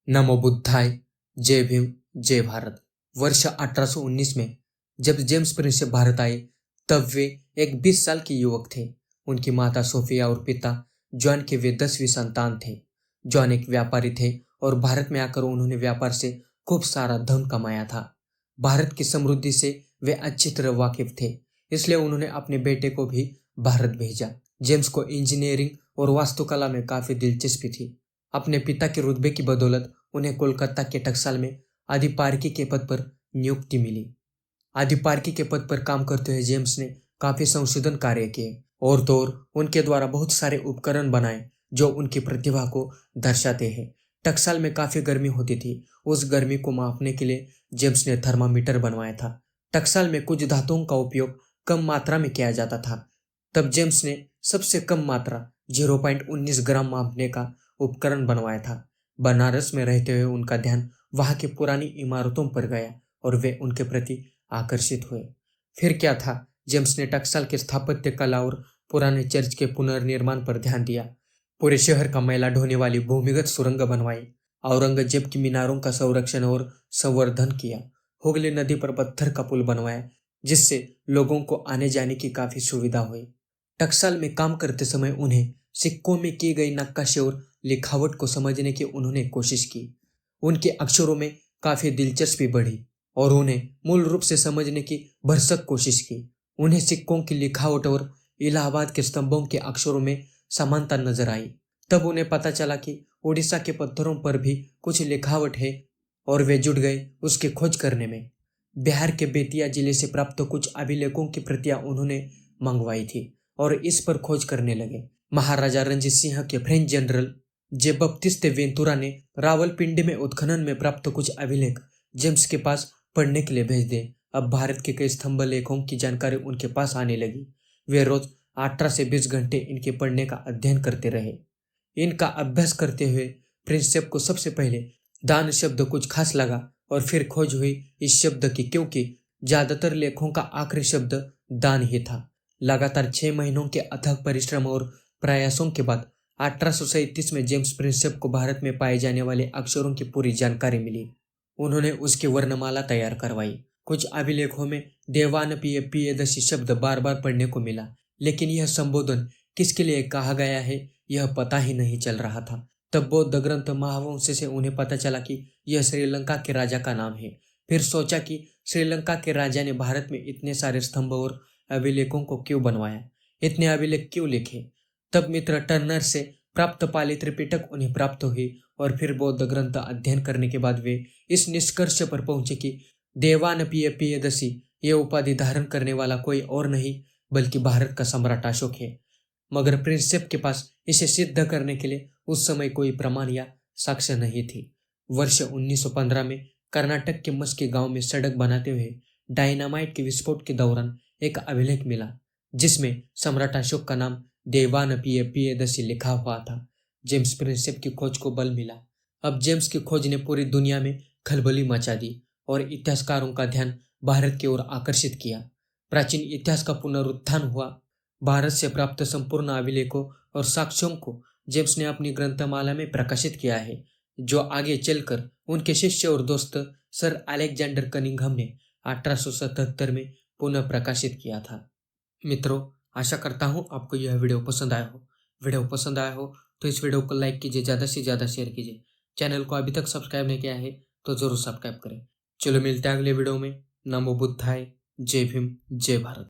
नमो बुद्धाय, जय भीम, जय भारत। वर्ष 1819 में जब जेम्स प्रिंसेप भारत आए तब वे एक 20 साल के युवक थे। उनकी माता सोफिया और पिता जॉन के वे 10वीं संतान थे। जॉन एक व्यापारी थे और भारत में आकर उन्होंने व्यापार से खूब सारा धन कमाया था। भारत की समृद्धि से वे अच्छी तरह वाकिफ थे, इसलिए उन्होंने अपने बेटे को भी भारत भेजा। जेम्स को इंजीनियरिंग और वास्तुकला में काफी दिलचस्पी थी। अपने पिता के रुतबे की बदौलत उन्हें कोलकाता के टकसाल में अधिपारकी के पद पर नियुक्ति मिली। अधिपारकी के पद पर काम करते हुए जेम्स ने काफी संशोधन कार्य किए और तो और उनके द्वारा बहुत सारे उपकरण बनाए जो उनकी प्रतिभा को दर्शाते हैं। टकसाल में काफी गर्मी होती थी। उस गर्मी को मापने के लिए जेम्स ने थर्मामीटर बनवाया था। टकसाल में कुछ धातुओं का उपयोग कम मात्रा में किया जाता था। तब जेम्स ने सबसे कम मात्रा 0.19 ग्राम मापने का उपकरण बनवाया था। बनारस में रहते हुए उनका ध्यान वहां की पुरानी इमारतों पर गया और वे उनके प्रति आकर्षित हुए। फिर क्या था, जेम्स ने टकसाल के स्थापत्य कला और पुराने चर्च के पुनर्निर्माण पर ध्यान दिया। पूरे शहर का मैला ढोने वाली भूमिगत सुरंग बनवाई। औरंगजेब की मीनारों का संरक्षण और संवर्धन किया। हुगली नदी पर पत्थर का पुल बनवाया जिससे लोगों को आने जाने की काफी सुविधा हुई। टकसाल में काम करते समय उन्हें सिक्कों में की गई नक्काशी और लिखावट को समझने की उन्होंने कोशिश की। उनके अक्षरों में काफी दिलचस्पी बढ़ी और उन्हें मूल रूप से समझने की भरसक कोशिश की। उन्हें सिक्कों की लिखावट और इलाहाबाद के स्तंभों के अक्षरों में समानता नजर आई। तब उन्हें पता चला कि उड़ीसा के पत्थरों पर भी कुछ लिखावट है और वे जुट गए उसकी खोज करने में। बिहार के बेतिया जिले से प्राप्त कुछ अभिलेखों की प्रतियां उन्होंने मंगवाई थी और इस पर खोज करने लगे। महाराजा रणजीत सिंह के फ्रेंच जनरल जे बप्तिस्ते वेंतुरा ने रावलपिंडी में उत्खनन में प्राप्त कुछ अभिलेख जेम्स के पास पढ़ने के लिए भेज दिए। अब भारत के कई स्तंभ लेखों की जानकारी उनके पास आने लगी। वे रोज 18 से 20 घंटे इनके पढ़ने का अध्ययन करते रहे। इनका अभ्यास करते हुए प्रिंसेप को सबसे पहले दान शब्द कुछ खास लगा और फिर खोज हुई इस शब्द की, क्योंकि ज्यादातर लेखों का आखिरी शब्द दान ही था। लगातार 6 महीनों के अथक परिश्रम और प्रयासों के बाद 1837 में जेम्स प्रिंसेप को भारत में पाए जाने वाले अक्षरों की पूरी जानकारी मिली। उन्होंने उसकी वर्णमाला तैयार करवाई। कुछ अभिलेखों में देवानपीय पियदसी शब्द बार बार पढ़ने को मिला, लेकिन यह संबोधन किसके लिए कहा गया है यह पता ही नहीं चल रहा था। तब बौद्ध ग्रंथ महावंश से उन्हें पता चला कि यह श्रीलंका के राजा का नाम है। फिर सोचा कि श्रीलंका के राजा ने भारत में इतने सारे स्तंभ और अभिलेखों को क्यों बनवाया, इतने अभिलेख क्यों लिखे। तब मित्र टर्नर से प्राप्त पाली त्रिपिटक उन्हें प्राप्त हुई और फिर बौद्ध ग्रंथ अध्ययन करने के बाद वे इस निष्कर्ष पर पहुंचे कि देवानपीय पियदसी ये उपाधि धारण करने वाला कोई और नहीं बल्कि भारत का सम्राट अशोक है। मगर प्रिंसेप के पास इसे सिद्ध करने के लिए उस समय कोई प्रमाण या साक्ष्य नहीं थी। वर्ष 1915 में कर्नाटक के मस्की गांव में सड़क बनाते हुए डायनामाइट के विस्फोट के दौरान एक अभिलेख मिला जिसमें सम्राट अशोक का नाम देवानपीय पियदसी लिखा हुआ था। जेम्स प्रिंसेप की खोज को बल मिला। अब जेम्स की खोज ने पूरी दुनिया में खलबली मचा दी और इतिहासकारों का ध्यान भारत की ओर आकर्षित किया। प्राचीन इतिहास का पुनरुत्थान हुआ। भारत से प्राप्त संपूर्ण अभिलेखों और साक्ष्यों को जेम्स ने अपनी ग्रंथमाला में प्रकाशित किया है, जो आगे चलकर उनके शिष्य और दोस्त सर अलेक्जेंडर कनिंघम ने 1877 में पुनः प्रकाशित किया था। मित्रों, आशा करता हूँ आपको यह वीडियो पसंद आया हो। वीडियो पसंद आया हो तो इस वीडियो को लाइक कीजिए, ज़्यादा से ज़्यादा शेयर कीजिए। चैनल को अभी तक सब्सक्राइब नहीं किया है तो जरूर सब्सक्राइब करें। चलो मिलते हैं अगले वीडियो में। नमो बुद्धाय, जय भीम, जय भारत।